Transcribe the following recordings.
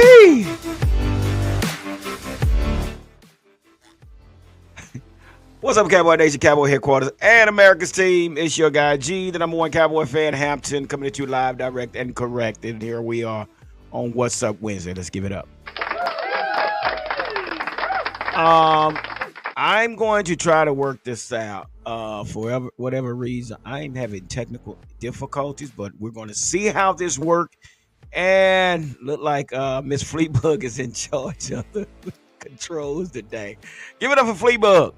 Yee! What's up, Cowboy Nation, Cowboy Headquarters, and America's team? It's your guy, G, the number one Cowboy fan, Hampton, coming at you live, direct, and correct. And here we are on What's Up Wednesday. Let's give it up. I'm going to try to work this out. For whatever reason, I'm having technical difficulties, but we're going to see how this works. And look like Miss Fleabug is in charge of the controls today. Give it up for Fleabug.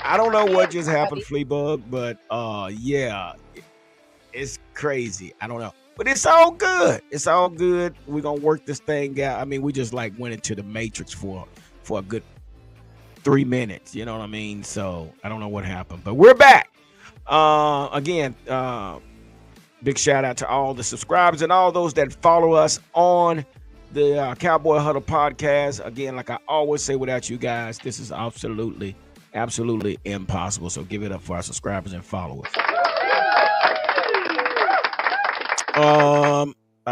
I don't know what just happened, Fleabug, but yeah, it's crazy. I don't know, but it's all good. It's all good. We're gonna work this thing out. I mean, we just like went into the Matrix for a good 3 minutes. You know what I mean? So I don't know what happened, but we're back. Again, big shout out to all the subscribers and all those that follow us on the Cowboy Huddle podcast. Again, like I always say, without you guys, this is absolutely impossible. So give it up for our subscribers and followers.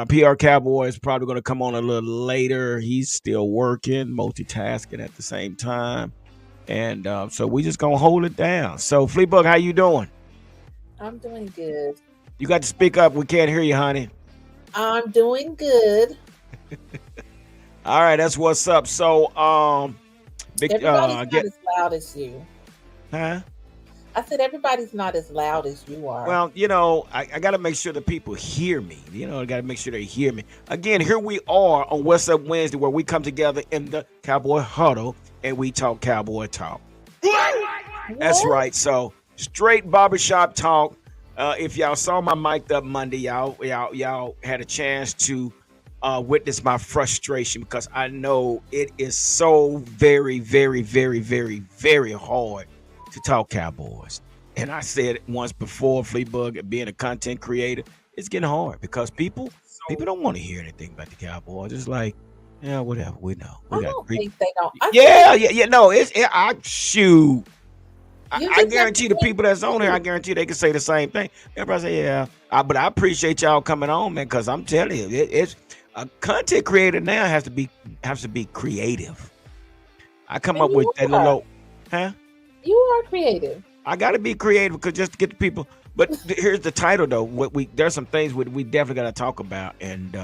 PR Cowboy is probably going to come on a little later. He's still working, multitasking at the same time. And so we just going to hold it down. So Fleabug, how you doing? I'm doing good. You got to speak up. We can't hear you, honey. I'm doing good. All right, that's what's up. So, everybody's not as loud as you. Huh? I said everybody's not as loud as you are. Well, you know, I got to make sure the people hear me. You know, I got to make sure they hear me. Again, here we are on What's Up Wednesday, where we come together in the Cowboy Huddle and we talk Cowboy talk. What? That's right. So straight barbershop talk. If y'all saw my mic'd up Monday, y'all had a chance to witness my frustration, because I know it is so very, very, very, very, very hard to talk Cowboys. And I said it once before, Fleabug, being a content creator, it's getting hard because people don't want to hear anything about the Cowboys. It's like, yeah, whatever. We know. I don't think they don't. Yeah. No, I guarantee the people that's on here, I guarantee they can say the same thing. Everybody say, yeah. But I appreciate y'all coming on, man, because I'm telling you, it's a content creator now has to be creative. I come up with that little, huh? You are creative. I got to be creative because just to get the people. But here's the title, though. There's some things we definitely got to talk about, and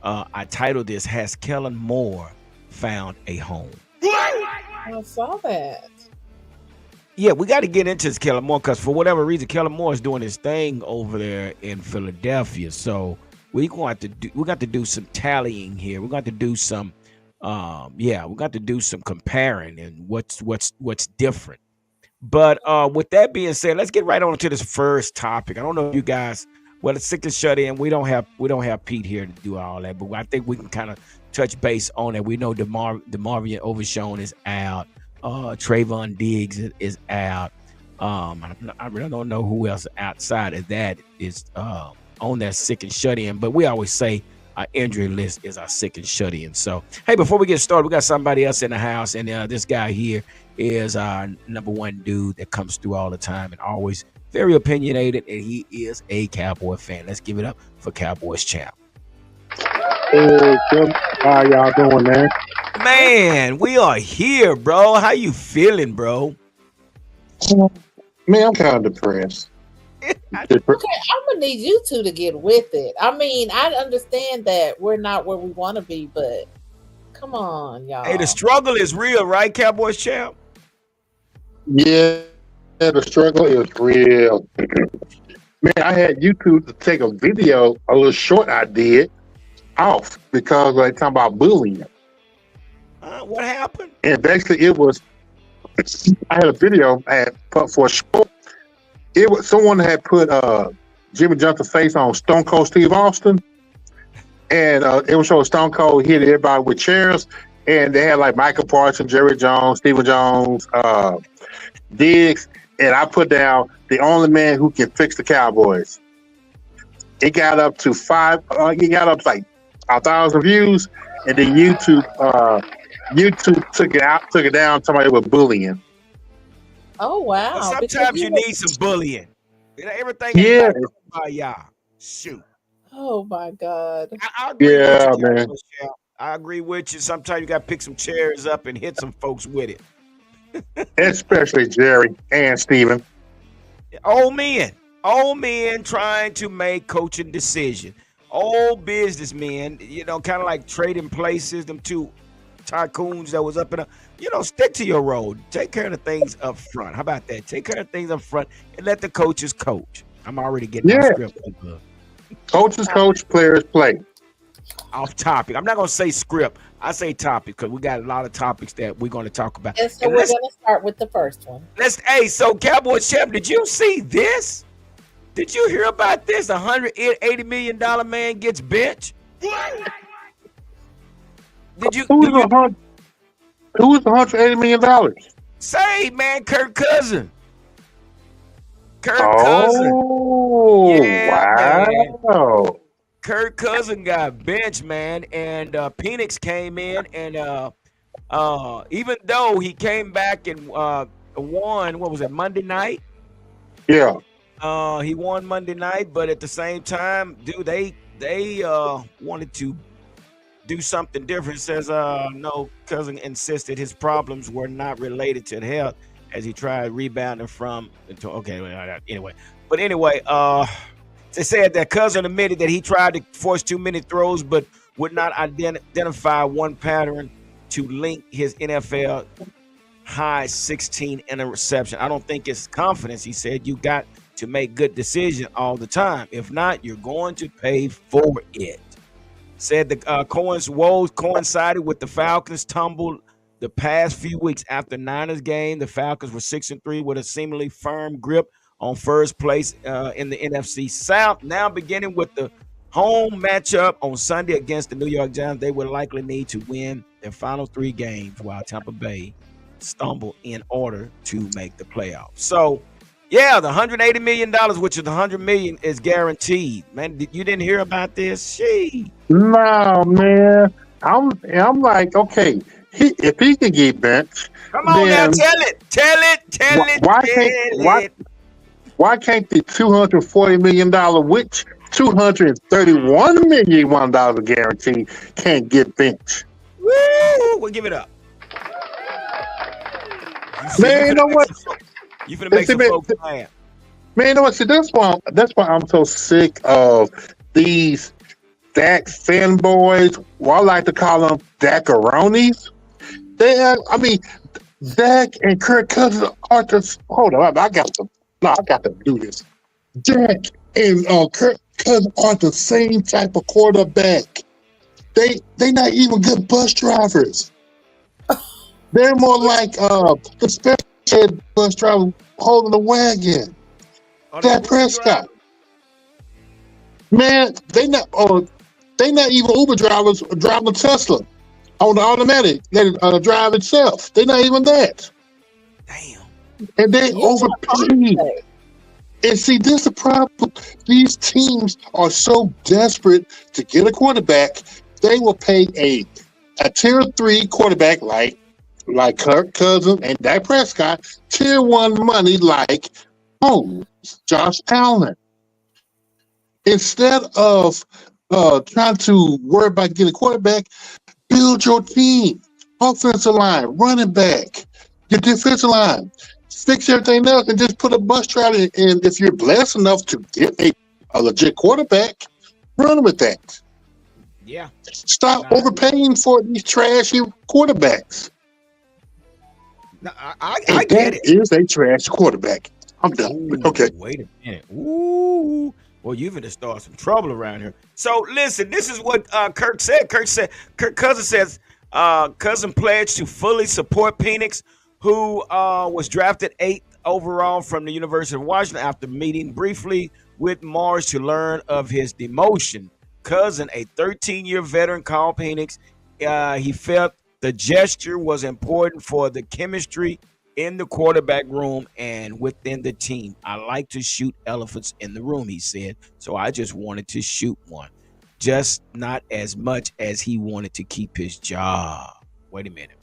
I titled this: "Has Kellen Moore found a home?" I saw that. Yeah, we got to get into this Kellen Moore, because for whatever reason, Kellen Moore is doing his thing over there in Philadelphia. So we got to do some tallying here. We got to do some, we got to do some comparing and what's different. But with that being said, let's get right on to this first topic. I don't know if you guys, well, it's sick to shut in. We don't have Pete here to do all that, but I think we can kind of touch base on it. We know DeMarvion Overshown is out. Trayvon Diggs is out. I really don't know who else outside of that is on that sick and shut in, but we always say our injury list is our sick and shut in. So, hey, before we get started, we got somebody else in the house, and this guy here is our number one dude that comes through all the time and always very opinionated, and he is a Cowboy fan. Let's give it up for Cowboys Champ. Hey, Tim. How y'all doing, man? Man, we are here, bro. How you feeling, bro? Man, I'm kind of depressed. Okay, I'm gonna need you two to get with it. I mean, I understand that we're not where we want to be, but come on, y'all. Hey, the struggle is real, right, Cowboys Champ? Yeah, the struggle is real. Man, I had YouTube to take a video, a little short I did, off because they talking about bullying. What happened? And basically, it was, I had a video I had put for a short. It was someone had put Jimmy Johnson's face on Stone Cold Steve Austin, and it was showing Stone Cold hit everybody with chairs, and they had like Michael Parsons, Jerry Jones, Stephen Jones, Diggs, and I put down the only man who can fix the Cowboys. It got up to like 1,000 views, and then YouTube took it down. Somebody was bullying. Oh wow! Well, sometimes you need some bullying. Everything yeah. By y'all. Shoot. Oh my God. I agree with you, Yeah, Captain man. Michelle. I agree with you. Sometimes you got to pick some chairs up and hit some folks with it. Especially Jerry and Steven. Old men trying to make coaching decisions. Old businessmen, kind of like trading places. Them two tycoons that was up in stick to your road. Take care of the things up front. How about that? Take care of things up front and let the coaches coach. I'm already getting off Yeah. script. Coaches coach, players play. Off topic. I'm not gonna say script. I say topic because we got a lot of topics that we're going to talk about. And so And we're gonna start with the first one. so Cowboy Chef, did you see this? Did you hear about this? $180 million man gets benched. Did you? Who's $180 million? Say, man, Kirk Cousins. Kirk Cousins. Oh, Yeah, man. wow. Kirk Cousins got benched, man, and Penix came in, and even though he came back and won, what was it, Monday night? Yeah. He won Monday night, but at the same time, dude, they wanted to do something different. It says no, Cousins insisted his problems were not related to health as he tried rebounding from. Anyway, they said that Cousins admitted that he tried to force too many throws, but would not identify one pattern to link his NFL high 16 interception. I don't think it's confidence. He said you got to make good decisions all the time. If not, you're going to pay for it. Said the Cohen's woes coincided with the Falcons' tumble the past few weeks after Niners game. The Falcons were 6-3 with a seemingly firm grip on first place in the NFC South. Now beginning with the home matchup on Sunday against the New York Giants, they would likely need to win their final 3 games while Tampa Bay stumble in order to make the playoffs. So, yeah, the $180 million, which is the $100 million, is guaranteed. Man, you didn't hear about this? No, man. I'm like, okay, if he can get benched, come on now, tell it. Why can't the $240 million, which $231 million guarantee, can't get benched? Woo! We'll give it up. Man, you know what? You finna make some folks mad. Man, you know what? See, that's why I'm so sick of these Dak fanboys. Well, I like to call them Dakaronis. Dak and Kirk Cousins are just. Hold on, I got to do this. Dak and Kirk Cousins are the same type of quarterback. They not even good bus drivers. They're more like the special ed bus driver holding the wagon. Dak Prescott. Man, they not even Uber drivers driving a Tesla on the automatic that drive itself. They're not even that. Damn. And they overpaid. And see, this is the problem. These teams are so desperate to get a quarterback, they will pay a tier 3 quarterback like Kirk Cousins and Dak Prescott, tier 1 money like Josh Allen. Instead of trying to worry about getting a quarterback, build your team. Offensive line, running back, your defensive line. Fix everything else and just put a bus driver in. If you're blessed enough to get a legit quarterback, run with that. Yeah. Stop overpaying for these trashy quarterbacks. No, I get it. Is a trash quarterback. I'm done. Ooh, okay. Wait a minute. Ooh. Well, you're going to start some trouble around here. So, listen, this is what Kirk said. Kirk Cousins says, Cousins pledged to fully support Penix, who was drafted 8th overall from the University of Washington after meeting briefly with Mars to learn of his demotion. Cousins, a 13-year veteran, called Penix. He felt the gesture was important for the chemistry in the quarterback room and within the team. I like to shoot elephants in the room, he said. So I just wanted to shoot one. Just not as much as he wanted to keep his job. Wait a minute.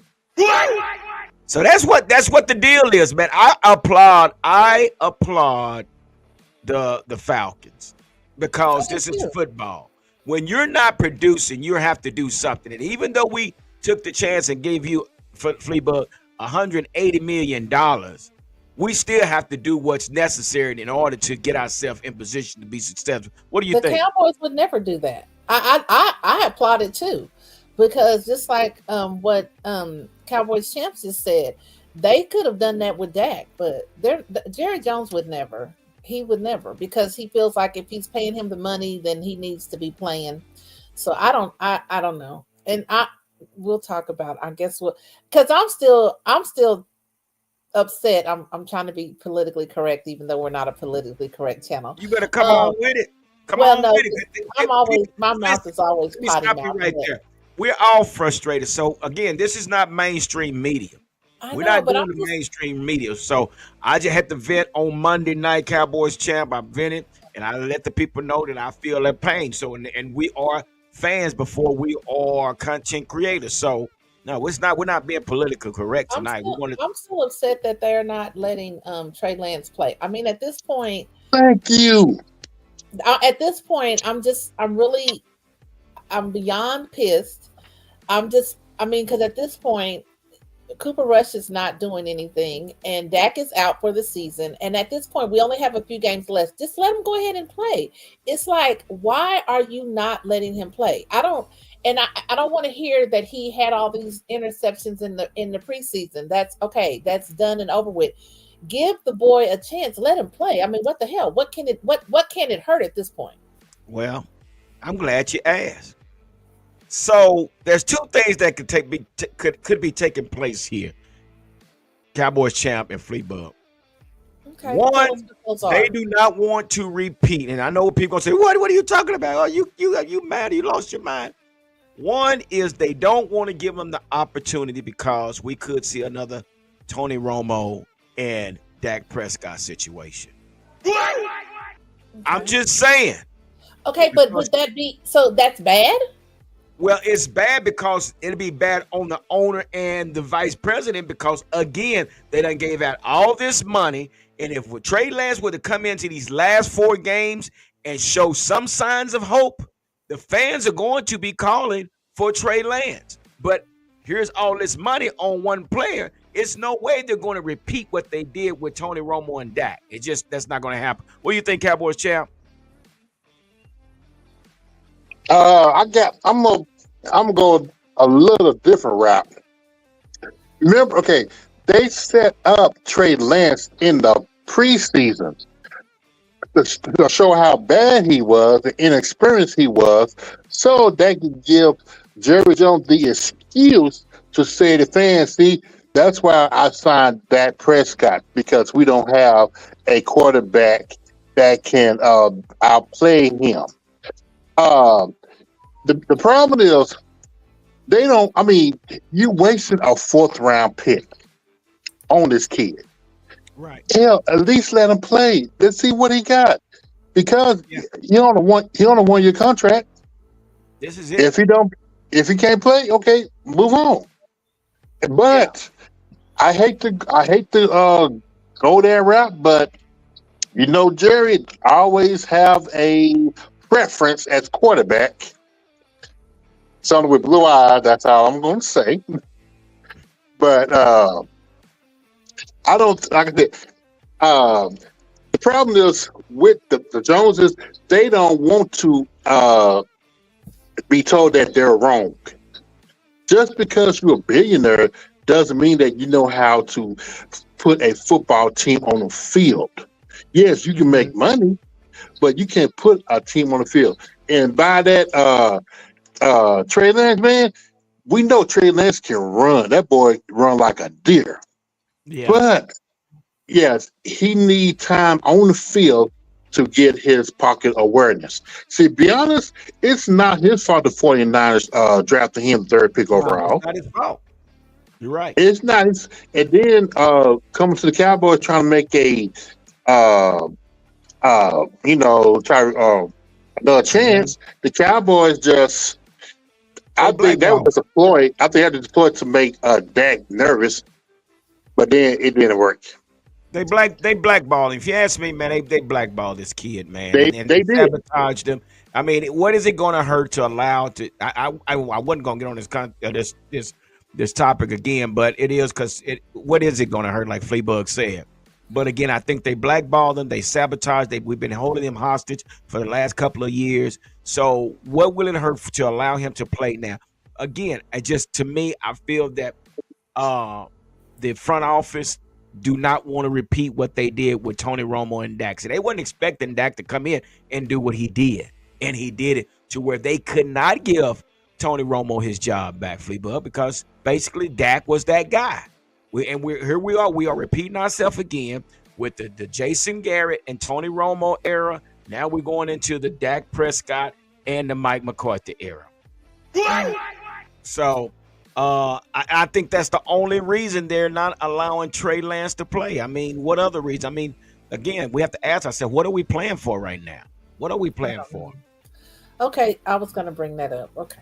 So that's what the deal is, man. I applaud the Falcons. because I do this is too. football. When you're not producing, you have to do something. And even though we took the chance and gave you Fleabug $180 million, we still have to do what's necessary in order to get ourselves in position to be successful. What do you The think? Cowboys would never do that. I applaud it too, because just like what Cowboys champs just said, they could have done that with Dak, but Jerry Jones would never. He would never, because he feels like if he's paying him the money, then he needs to be playing. So I don't know, and we'll talk about. I guess what, because I'm still upset. I'm trying to be politically correct, even though we're not a politically correct channel. You better come on Um, with it. Come well, on no, with it. I'm always my mouth Listen, is always let me potty stop you mouth, right but there. We're all frustrated. So again, this is not mainstream media. I We're know, not but I'm doing the just mainstream media. So I just had to vent on Monday night, Cowboys champ. I vented and I let the people know that I feel that pain. So and we are fans before we are content creators. So no, it's not. We're not being politically correct I'm tonight. We still want to. I'm still upset that they're not letting Trey Lance play. I mean, Thank you. at this point, I'm beyond pissed. I mean, because at this point, Cooper Rush is not doing anything, and Dak is out for the season. And at this point, we only have a few games left. Just let him go ahead and play. It's like, why are you not letting him play? I don't want to hear that he had all these interceptions in the preseason. That's okay. That's done and over with. Give the boy a chance. Let him play. I mean, what the hell? What can it hurt at this point? Well, I'm glad you asked. So there's two things that could be taking place here. Cowboys champ and Fleabug. Okay, tell us One, what those they are. do not want to repeat, and I know people gonna say, "What are you talking about? Oh, you mad? You lost your mind." One is they don't want to give them the opportunity because we could see another Tony Romo and Dak Prescott situation. I'm Okay. just saying. Okay, but Because would that be so? That's bad. Well, it's bad because it'll be bad on the owner and the vice president because again, they done gave out all this money. And if Trey Lance were to come into these last 4 games and show some signs of hope, the fans are going to be calling for Trey Lance. But here's all this money on one player. It's no way they're going to repeat what they did with Tony Romo and Dak. It just that's not going to happen. What do you think, Cowboys champ? I'm gonna go a little different route. Remember, okay, they set up Trey Lance in the preseason to show how bad he was, the inexperienced he was, so they could give Jerry Jones the excuse to say to fans, see, that's why I signed Dak Prescott, because we don't have a quarterback that can outplay him. Um, the problem is they don't. I mean, you wasted a 4th round pick on this kid. Right. Hell, at least let him play. Let's see what he got. Because Yeah. he on a 1-year contract. This is it. If he can't play, okay, move on. Yeah. But I hate to go that route, but Jerry always have a preference as quarterback. Someone with blue eyes, that's all I'm going to say. But I don't like I said. The problem is with the Joneses, they don't want to be told that they're wrong. Just because you're a billionaire doesn't mean that you know how to put a football team on the field. Yes, you can make money, but you can't put a team on the field. And by that, Trey Lance, man, we know Trey Lance can run. That boy run like a deer. Yeah. But yes, he need time on the field to get his pocket awareness. See, be honest, it's not his fault the 49ers drafted him 3rd pick No, it's overall. not his fault. You're right. It's not. And then coming to the Cowboys trying to make a uh try another Mhm. chance. The Cowboys just They I think that blackball. was a ploy. I think that was a ploy to make Dak nervous, but then it didn't work. They blackball him. If you ask me, man, they blackball this kid, man, They and they did. sabotaged him. I mean, what is it going to hurt to allow to? I wasn't going to get on this topic again, but it is because what is it going to hurt? Like Fleabug said. But again, I think they blackballed them. They sabotaged. We've been holding him hostage for the last couple of years. So what will it hurt to allow him to play now? Again, to me, I feel that the front office do not want to repeat what they did with Tony Romo and Dak. So they wasn't expecting Dak to come in and do what he did. And he did it to where they could not give Tony Romo his job back, Fleabug, because basically Dak was that guy. Here we are. We are repeating ourselves again with the Jason Garrett and Tony Romo era. Now we're going into the Dak Prescott and the Mike McCarthy era. So I think that's the only reason they're not allowing Trey Lance to play. I mean, what other reason? I mean, again, we have to ask ourselves, what are we playing for right now? What are we playing for? Okay, I was going to bring that up. Okay.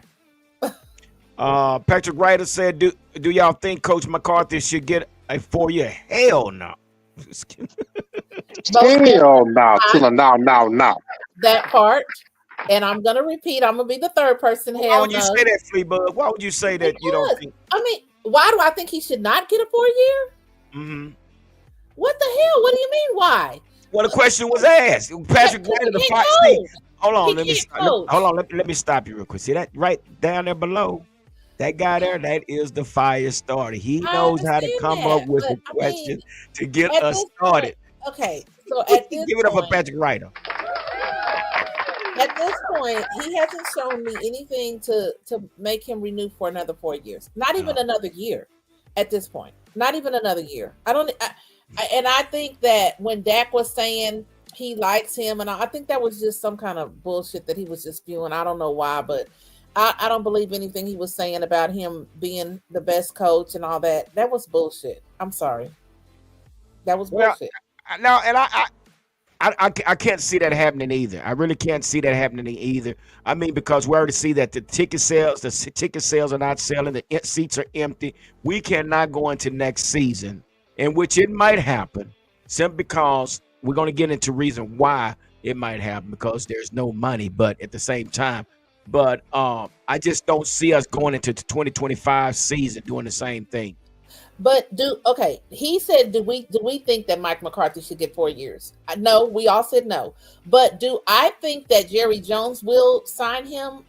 Patrick Ryder said, do y'all think Coach McCarthy should get a 4-year? Hell no. Hell no, no. That part. And I'm going to repeat, I'm going to be the third person. Why would you say that, Fleabug? Why would you say that you don't think? I mean, why do I think he should not get a 4-year? Mm-hmm. What the hell? What do you mean, why? Well, the question was asked. Patrick Ryder, the Fox State. Hold on, let me stop you real quick. See that right down there below? That guy there, that is the fire starter. He knows how to come up with a question to get us started. Okay, so at this give it up for Patrick Ryder. At this point, he hasn't shown me anything to make him renew for another 4 years. Not even another year. At this point, not even another year. I think that when Dak was saying he likes him, and I think that was just some kind of bullshit that he was just spewing. I don't know why, but I don't believe anything he was saying about him being the best coach and all that. That was bullshit. I'm sorry. That was bullshit. No, and I can't see that happening either. I really can't see that happening either. I mean, because we already see that the ticket sales are not selling. The seats are empty. We cannot go into next season, in which it might happen, simply because we're going to get into reason why it might happen, because there's no money. But at the same time, I just don't see us going into the 2025 season doing the same thing. But he said, do we think that Mike McCarthy should get 4 years? No, we all said no. But do I think that Jerry Jones will sign him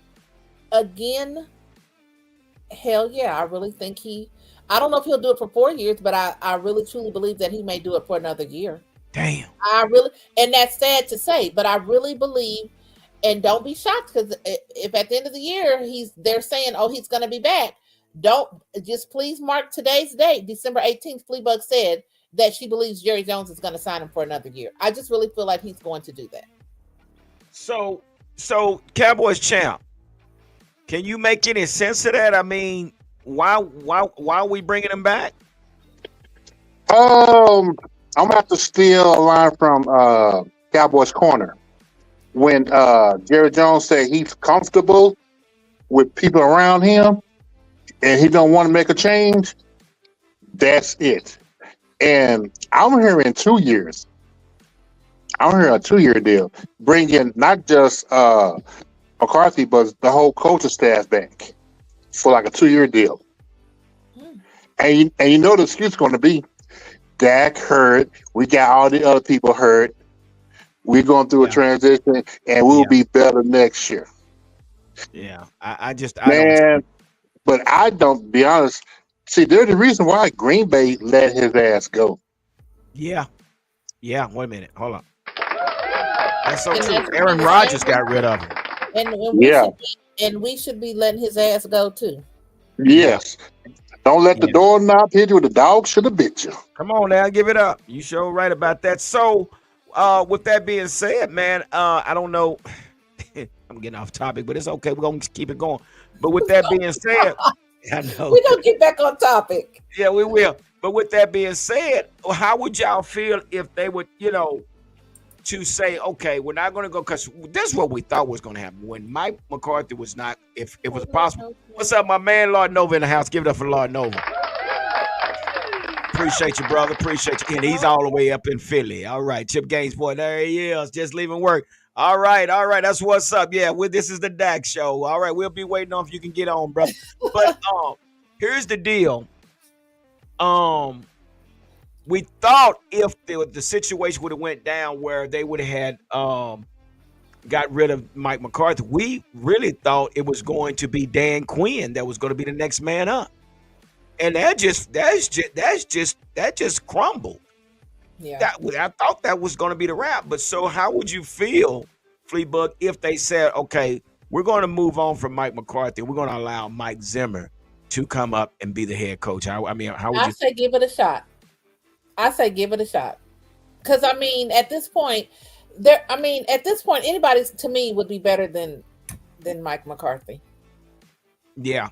again? Hell yeah, I really think I don't know if he'll do it for 4 years, but I really truly believe that he may do it for another year. Damn. And that's sad to say, but I really believe, and don't be shocked, because if at the end of the year they're saying, oh, he's going to be back, don't just please mark today's date, December 18th. Fleabug said that she believes Jerry Jones is going to sign him for another year. I just really feel like he's going to do that. So Cowboys champ, can you make any sense of that? I mean, why are we bringing him back? I'm gonna have to steal a line from Cowboys Corner when Jerry Jones said he's comfortable with people around him and he don't want to make a change. That's it. And I'm hearing 2 years. I'm hearing a 2-year deal, bringing not just McCarthy, but the whole coaching staff back for like a 2-year deal. And you know the excuse is going to be, Dak hurt. We got all the other people hurt. We're going through a transition, and we'll be better next year. Yeah, I don't, be honest. See, there's the reason why Green Bay let his ass go. Yeah. Wait a minute. Hold on. That's so true. Aaron Rodgers got rid of him. And we should be letting his ass go too. Yes. Don't let the doorknob hit you. The dog should have bit you. Come on now, give it up. You sure right about that. So, with that being said, man, I don't know. I'm getting off topic, but it's okay. We're going to keep it going. But with that being said, I know. We're going to get back on topic. Yeah, we will. But with that being said, how would y'all feel if they would, to say, okay, we're not going to go, because this is what we thought was going to happen. When Mike McCarthy was not, if it was possible. What's up, my man, Lord Nova in the house? Give it up for Lord Nova. Appreciate you, brother. Appreciate you. And he's all the way up in Philly. All right, Chip Gainsboy. There he is, just leaving work. All right, all right. That's what's up. Yeah, this is the Dak show. All right, we'll be waiting on if you can get on, brother. But here's the deal. We thought if the situation would have went down where they would have had got rid of Mike McCarthy, we really thought it was going to be Dan Quinn that was going to be the next man up, and that just crumbled. Yeah. I thought that was going to be the wrap. But so, how would you feel, Fleabug, if they said, okay, we're going to move on from Mike McCarthy, we're going to allow Mike Zimmer to come up and be the head coach? How would you? I say give it a shot. Because at this point, anybody to me would be better than Mike McCarthy. Yeah.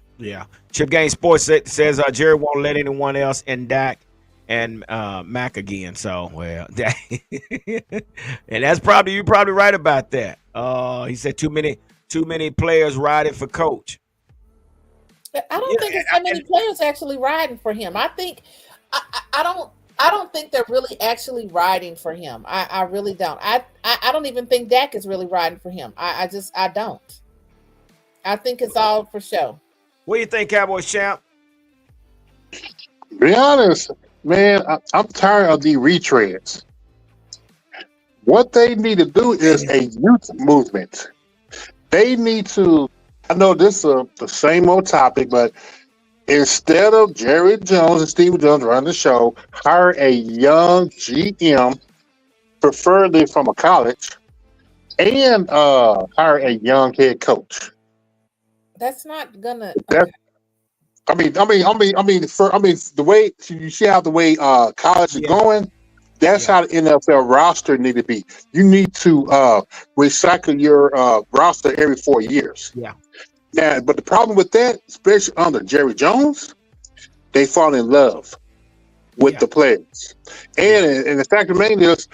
Chip Game Sports says Jerry won't let anyone else in Dak and Mac again. So, well, and that's you're probably right about that. He said too many players riding for coach. I don't think it's that many players actually riding for him. I think I don't think they're really actually riding for him. I really don't. I don't even think Dak is really riding for him. I don't. I think it's all for show. What do you think, Cowboys champ? Be honest, man, I'm tired of the retreads. What they need to do is a youth movement. They need to, I know this is the same old topic, but instead of Jerry Jones and Steve Jones running the show, hire a young GM, preferably from a college, and hire a young head coach. That's not gonna. The way you see how the way college is going, that's how the NFL roster need to be. You need to recycle your roster every 4 years. Yeah. Yeah, but the problem with that, especially under Jerry Jones, they fall in love with the players. And the fact remains is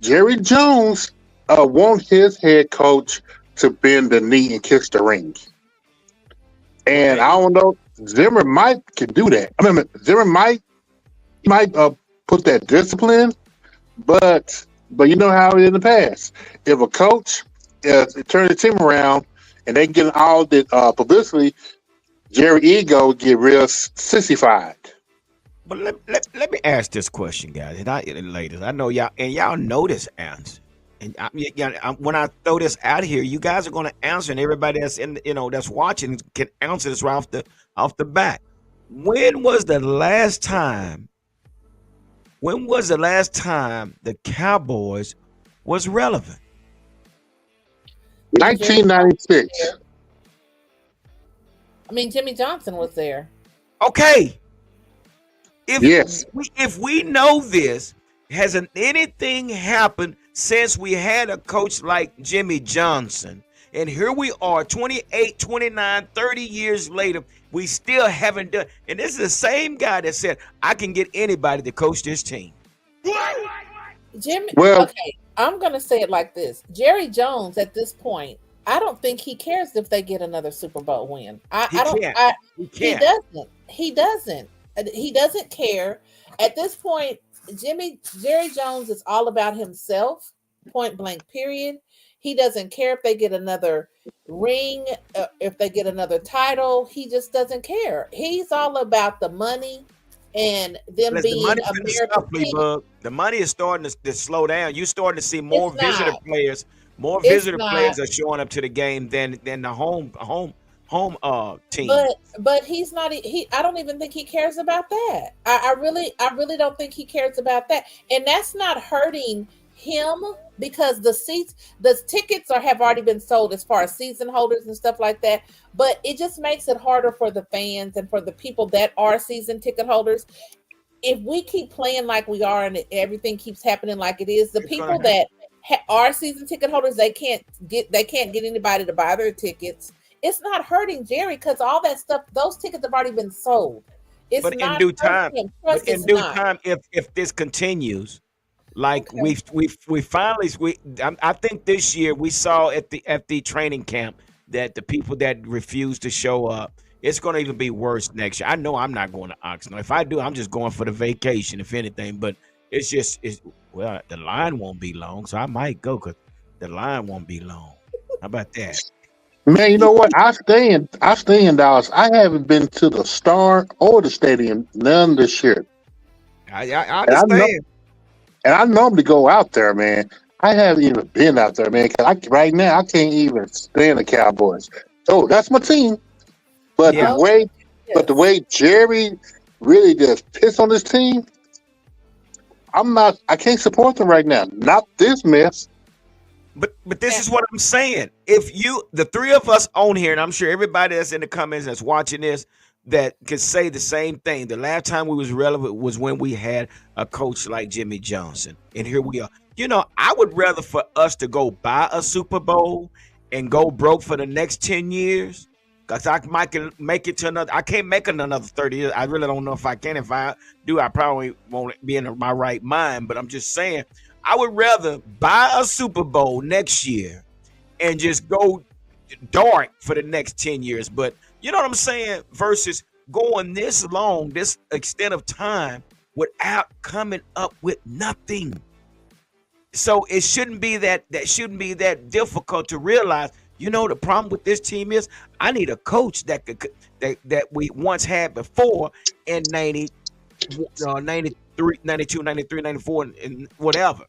Jerry Jones wants his head coach to bend the knee and kiss the ring. And I don't know, Zimmer can do that. Zimmer might put that discipline, but you know how it is in the past. If a coach turn the team around and they get all the publicity, Jerry ego get real sissified. But let me ask this question, guys, and ladies. I know y'all know this answer. And when I throw this out here, you guys are going to answer, and everybody that's that's watching can answer this right off the bat. When was the last time the Cowboys was relevant? 1996. Jimmy Johnson was there. Okay. Yes. If we know this, hasn't anything happened since we had a coach like Jimmy Johnson? And here we are 28, 29, 30 years later, we still haven't done. And this is the same guy that said, I can get anybody to coach this team. Jimmy, okay, I'm going to say it like this. Jerry Jones, at this point, I don't think he cares if they get another Super Bowl win. He doesn't. He doesn't care. At this point, Jerry Jones is all about himself, point blank, period. He doesn't care if they get another ring, if they get another title. He just doesn't care. He's all about the money and them being American. The money is starting to slow down. You're starting to see more visitor players. More visitor players are showing up to the game than the home team. But he's not. I don't even think he cares about that. I really don't think he cares about that, and that's not hurting him because the tickets have already been sold as far as season holders and stuff like that. But it just makes it harder for the fans and for the people that are season ticket holders. If we keep playing like we are and everything keeps happening like it is, the people that are season ticket holders, they can't get anybody to buy their tickets. It's not hurting Jerry because all that stuff, those tickets have already been sold. But in due time, if this continues, like we finally, I think this year we saw at the training camp that the people that refused to show up, It's going to even be worse next year. I know I'm not going to Oxnard. If I do, I'm just going for the vacation, if anything. But well, the line won't be long, so I might go because the line won't be long. How about that? Man, you know what? I stay in Dallas. I haven't been to the Star or the stadium none this year. I And I know understand. and I normally go out there, man. I haven't even been out there, man. 'Cause right now I can't even stand the Cowboys. So that's my team. But the Yeah, Oh, way but the yes. way Jerry really just pissed on this team, I can't support them right now. Not this mess. but this is what I'm saying. If the three of us on here, and I'm sure everybody that's in the comments that's watching this, that could say the same thing. The last time we was relevant was when we had a coach like Jimmy Johnson, and here we are. I would rather for us to go buy a Super Bowl and go broke for the next 10 years. Cause I might can make it to another. I can't make it another 30 years. I really don't know if I can. If I do, I probably won't be in my right mind. But I'm just saying, I would rather buy a Super Bowl next year and just go dark for the next 10 years. But you know what I'm saying? Versus going this long, this extent of time without coming up with nothing. So it shouldn't be that shouldn't be that difficult to realize. The problem with this team is I need a coach that we once had before in 93, 92, 93, 94, and whatever.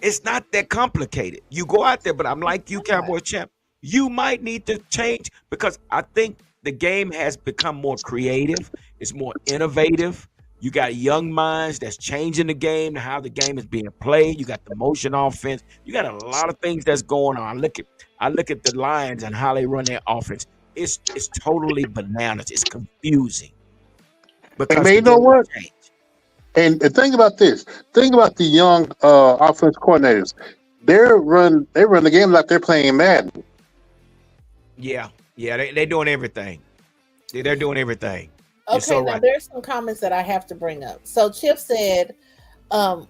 It's not that complicated. You go out there, but I'm like you, Cowboy champ. You might need to change because I think the game has become more creative. It's more innovative. You got young minds that's changing the game, how the game is being played. You got the motion offense. You got a lot of things that's going on. I look at the Lions and how they run their offense. It's totally bananas. It's confusing And because man, the you know game has what? changed. And think about this. Think about the young offense coordinators. They run the game like they're playing Madden. Yeah, yeah, they're doing everything. They're doing everything. You're so Okay, now right. there's some comments that I have to bring up. So Chip said,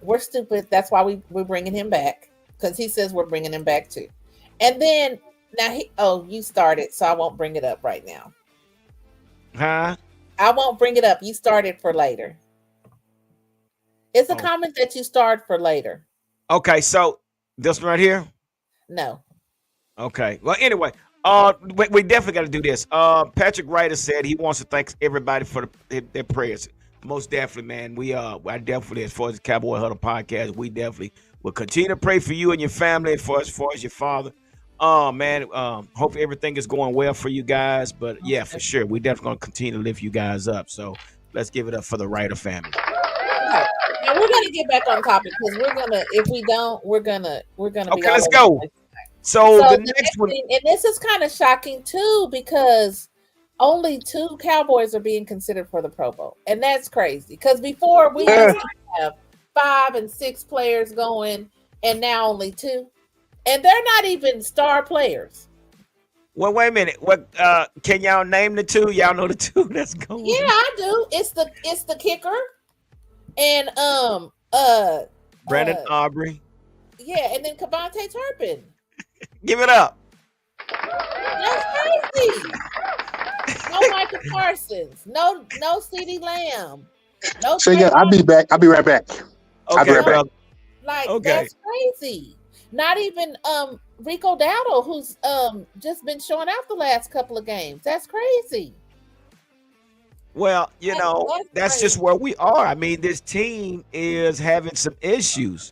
we're stupid. That's why we're bringing him back because he says we're bringing him back too. And then now you started, so I won't bring it up right now. Huh? I won't bring it up. You started for later. It's a Oh, comment that you started for later. okay. So this one right here. No. Okay. Well, anyway, we definitely got to do this. Patrick Ryder said he wants to thank everybody for their prayers. Most definitely, man. I definitely, as far as the Cowboy Huddle podcast, we definitely will continue to pray for you and your family, as far as your father. Man. Hope everything is going well for you guys. But yeah, for sure, we definitely gonna continue to lift you guys up. So let's give it up for the Ryder family. Okay. Now we're gonna get back on topic because we're gonna if we don't, we're gonna be Okay, all let's over the go. place. So So the the next next one. thing, and this is kind of shocking too, because only two Cowboys are being considered for the Pro Bowl, and that's crazy. Because before we Eh, used to have 5 and 6 players going, and now only two, and they're not even star players. Well, wait a minute. What can y'all name the two? Y'all know the two that's Yeah, going. I do. It's the kicker, and Brandon uh Aubrey. yeah, and then Cavante Turpin. Give it up. That's crazy. No Michael Parsons. No CeeDee Lamb. No so yeah, I'll Trayvon. be back. I'll be right back. I'll be Okay, right No, back. brother. like Okay. that's crazy. Not even Rico Dowdle, who's just been showing out the last couple of games. That's crazy. Well, That's that's just crazy. where we are. I mean, this team is having some issues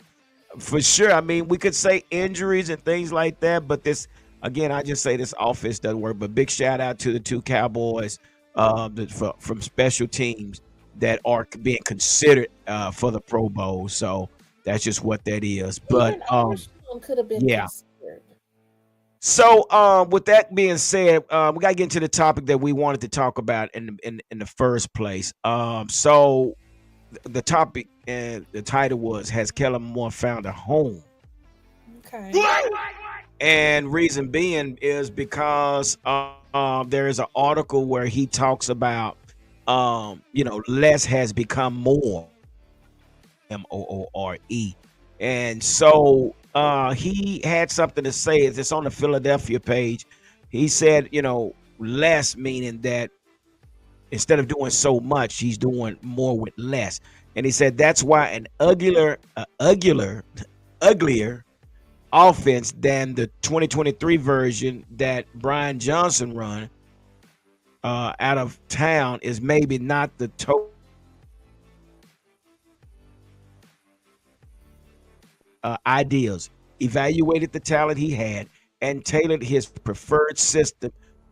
for sure. I mean, we could say injuries and things like that, but this again, I just say this offense doesn't work. But big shout out to the two Cowboys from special teams that are being considered for the Pro Bowl. So that's just what that is. But Even Overshown could have been yeah. considered. So, with that being said, we got to get into the topic that we wanted to talk about in the first place. So the topic and the title was, "Has Kellen Moore found a home?" Okay. And reason being is because there is an article where he talks about less has become more, Moore, and so he had something to say. It's on the Philadelphia page. He said, less, meaning that instead of doing so much, he's doing more with less. And he said that's why an uglier offense than the 2023 version that Brian Johnson run out of town is maybe not the total ideas. Evaluated the talent he had and tailored his preferred system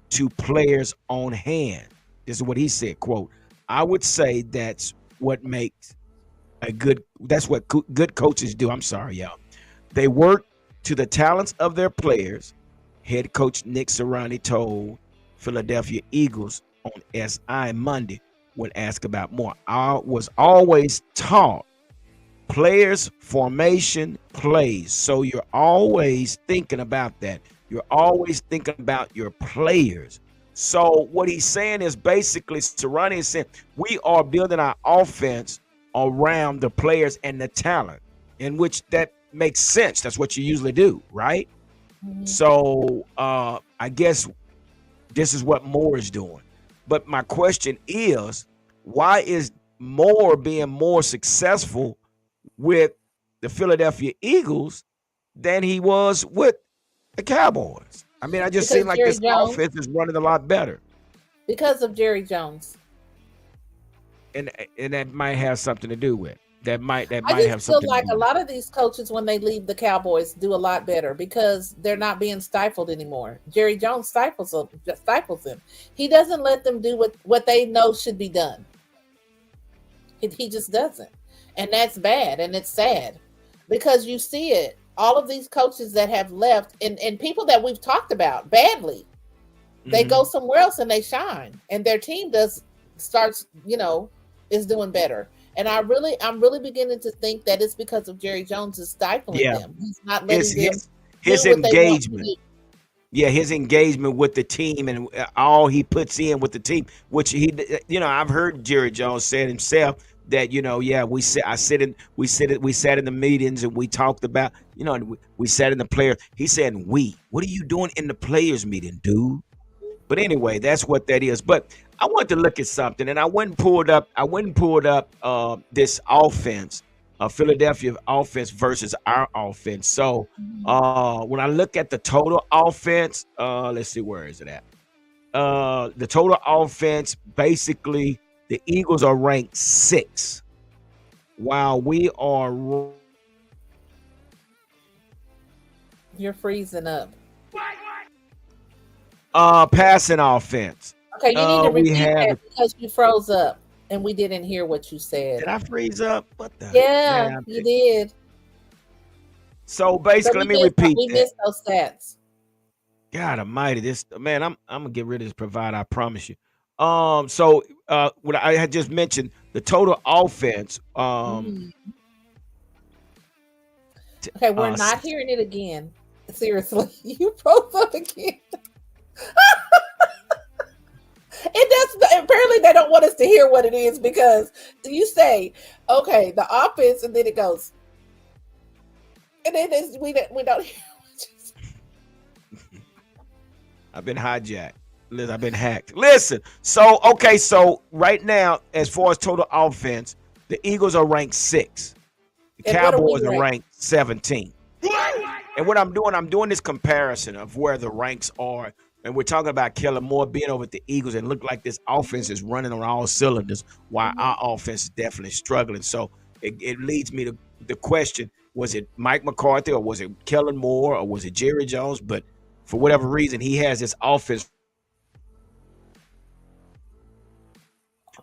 to players on hand. This is what he said, quote, I would say that's what makes that's what good coaches do. I'm sorry, y'all. They work to the talents of their players. Head coach Nick Sirianni told Philadelphia Eagles on SI Monday when asked about more. I was always taught players formation plays. So you're always thinking about that. You're always thinking about your players. So what he's saying is basically Sirianni is saying we are building our offense around the players and the talent, in which that makes sense. That's what you usually do, right? Mm-hmm. So I guess this is what Moore is doing. But my question is, why is Moore being more successful with the Philadelphia Eagles than he was with the Cowboys? I mean, I just seem like this offense is running a lot better. Because of Jerry Jones. And that might have something to do with that. Might have something. I feel like a lot of these coaches, when they leave the Cowboys, do a lot better because they're not being stifled anymore. Jerry Jones stifles them. He doesn't let them do what they know should be done. He just doesn't, and that's bad, and it's sad because you see it. All of these coaches that have left, and people that we've talked about badly, they go somewhere else and they shine, and their team starts is doing better. And I'm really beginning to think that it's because of Jerry Jones is stifling them. He's not letting them his engagement. Yeah, his engagement with the team and all he puts in with the team, which I've heard Jerry Jones say himself that we sat in the meetings and we talked about we sat in the players. He said, what are you doing in the players meeting, dude? But anyway, that's what that is. But I want to look at something, and I went and pulled up this offense, Philadelphia offense versus our offense. So when I look at the total offense, let's see, where is it at? The total offense, basically, the Eagles are ranked 6th, while we are. You're freezing up. Passing offense. Okay, you need to repeat that because you froze up and we didn't hear what you said. Did I freeze up? What the? Yeah, you did. So basically, let me repeat. We missed those stats. God Almighty, this man, I'm gonna get rid of this provider. I promise you. So what I had just mentioned, the total offense. Okay, we're not hearing it again. Seriously, you froze up again. Apparently they don't want us to hear what it is because you say, okay, the offense, and then it goes, and then we don't hear what you say. I've been hijacked. I've been hacked. Listen, so right now, as far as total offense, the Eagles are ranked 6th. The Cowboys are ranked 17th. And what I'm doing this comparison of where the ranks are. And we're talking about Kellen Moore being over at the Eagles and look like this offense is running on all cylinders while our offense is definitely struggling. So it leads me to the question, was it Mike McCarthy or was it Kellen Moore or was it Jerry Jones? But for whatever reason, he has this offense.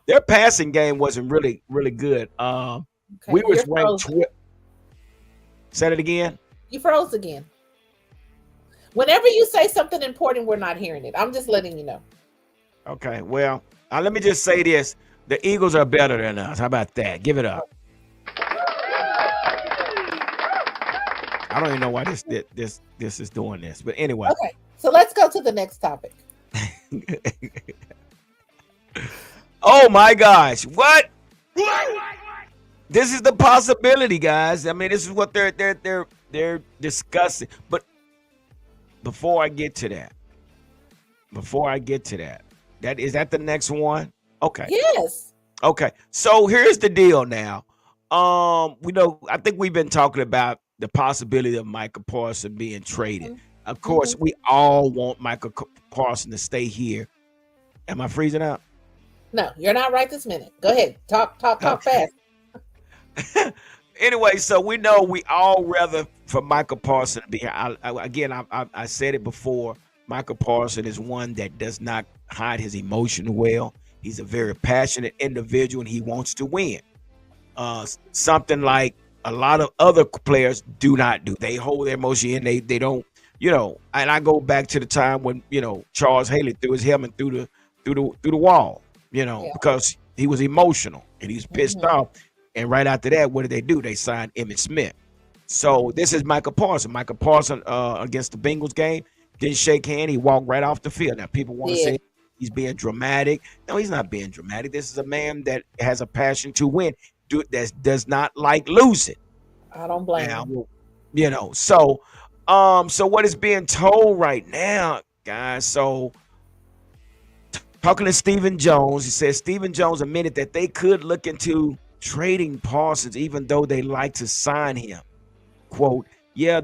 Their passing game wasn't really, really good. We was ranked. Say it again. You froze again. Whenever you say something important, we're not hearing it. I'm just letting you know. Okay, well, let me just say this. The Eagles are better than us. How about that? Give it up. I don't even know why this is doing this. But anyway. Okay, so let's go to the next topic. Oh, my gosh. What? This is the possibility, guys. I mean, this is what they're discussing. But before I get to that, before I get to that, is that the next one? Okay. Yes. Okay. So here's the deal now. We know I think we've been talking about the possibility of Michael Parsons being traded. Of course, Mhm. we all want Michael Parsons to stay here. Am I freezing out? No, you're not right this minute. Go ahead. Talk Okay. fast. Anyway, so we know we all rather for Michael Parsons to be here. I said it before. Michael Parsons is one that does not hide his emotion well. He's a very passionate individual and he wants to win. Something like a lot of other players do not do. They hold their emotion in. They don't, and I go back to the time when, Charles Haley threw his helmet through the wall, Yeah. because he was emotional and he was pissed Mhm. off. And right after that, what did they do? They signed Emmitt Smith. So this is Michael Parsons. Michael Parsons against the Bengals game didn't shake hand. He walked right off the field. Now people want to say Did. he's being dramatic. No, he's not being dramatic. This is a man that has a passion to win. That does not like losing. I don't blame Now, him. so what is being told right now, guys? So talking to Stephen Jones, he says Stephen Jones admitted that they could look into trading Parsons, even though they like to sign him. Quote, yeah,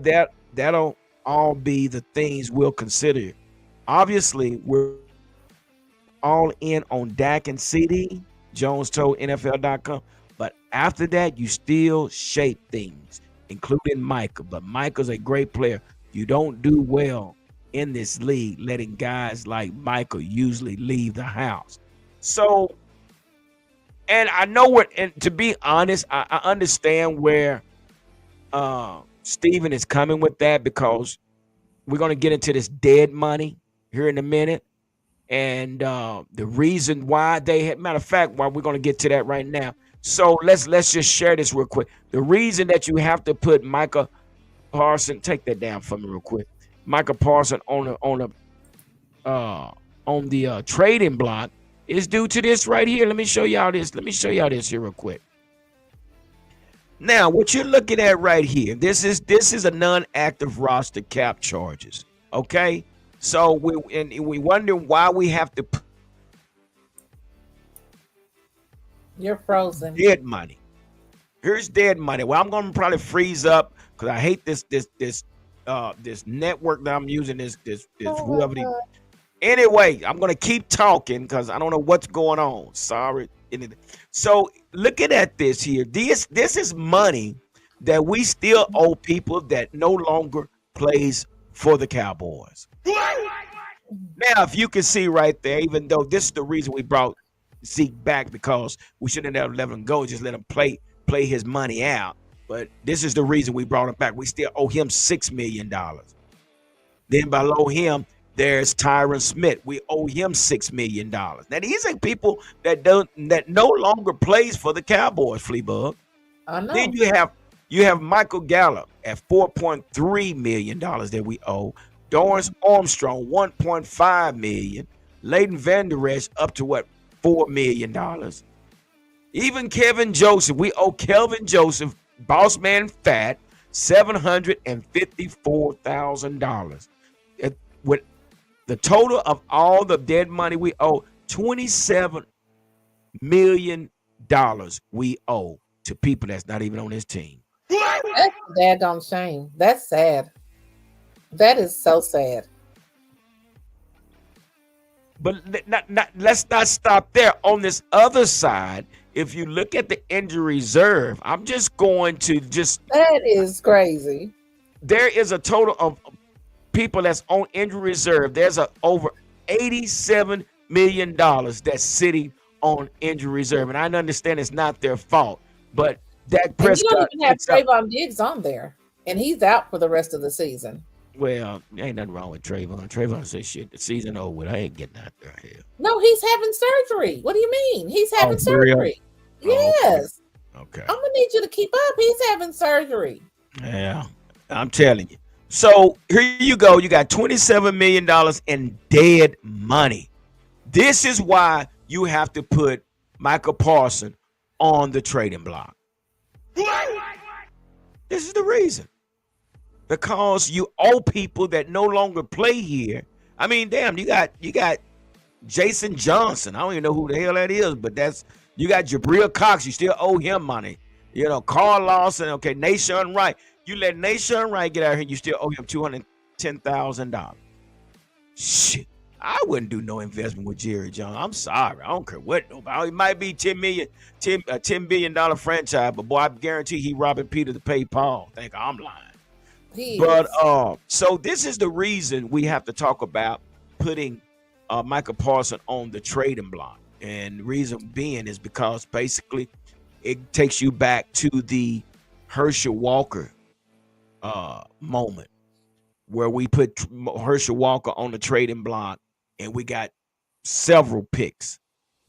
that'll all be the things we'll consider. Obviously, we're all in on Dak and CD, Jones told NFL.com. But after that, you still shape things, including Michael. But Michael's a great player. You don't do well in this league letting guys like Michael usually leave the house. So, and I know what, and to be honest, I understand where Steven is coming with that, because we're going to get into this dead money here in a minute. And the reason why they had, matter of fact, why we're going to get to that right now. So let's just share this real quick. The reason that you have to put Micah Parsons, take that down for me real quick. Micah Parsons on the trading block is due to this right here. Let me show y'all this. Here real quick. Now, what you're looking at right here, this is a non-active roster cap charges. Okay, so we wonder why we have to put You're frozen. dead money. Here's dead money. Well, I'm gonna probably freeze up because I hate this network that I'm using. This Oh my whoever. God. Anyway, I'm gonna keep talking because I don't know what's going on. Sorry. So looking at this here, this is money that we still owe people that no longer plays for the Cowboys. Now, if you can see right there, even though this is the reason we brought Zeke back, because we shouldn't have let him go, just let him play his money out. But this is the reason we brought him back. We still owe him $6 million. Then below him, there's Tyron Smith. We owe him $6 million. Now these are people that no longer plays for the Cowboys, Fleabug. I Then know. you have Michael Gallup at $4.3 million that we owe. Dorrance Armstrong, $1.5 million. Leighton Vander Esch up to what, $4 million. Even Kevin Joseph, we owe Kelvin Joseph, boss man fat, $754,000. With the total of all the dead money we owe, $27 million we owe to people that's not even on this team. That's a daggone shame. That's sad. That is so sad. But let's not stop there. On this other side, if you look at the injury reserve, I'm just going to That is crazy. there is a total of people that's on injury reserve. There's over $87 million that's sitting on injury reserve. And I understand it's not their fault, but Dak And you don't Prescott even have sits out. Trayvon Diggs on there. And he's out for the rest of the season. Well, ain't nothing wrong with Trayvon. Trayvon says shit. The season over with. I ain't getting out there. Hell. No, he's having surgery. What do you mean? He's having For real? surgery. Oh, okay. Yes. Okay. I'm gonna need you to keep up. He's having surgery. Yeah, I'm telling you. So here you go. You got $27 million in dead money. This is why you have to put Michael Parsons on the trading block. This is the reason. Because you owe people that no longer play here I mean, damn, you got Jason Johnson. I don't even know who the hell that is, but you got Jabril Cox. You still owe him money. Carl Lawson. Okay, Nation Wright. You let Nation Wright get out here, you still owe him $210,000. Shit, I wouldn't do no investment with Jerry Jones. I'm sorry, I don't care what nobody. It might be $10 billion franchise, but boy, I guarantee he robbing Peter to pay Paul. Think I'm lying. He But is. so this is the reason we have to talk about putting Michael Parsons on the trading block, and the reason being is because basically it takes you back to the Herschel Walker moment where we put Herschel Walker on the trading block, and we got several picks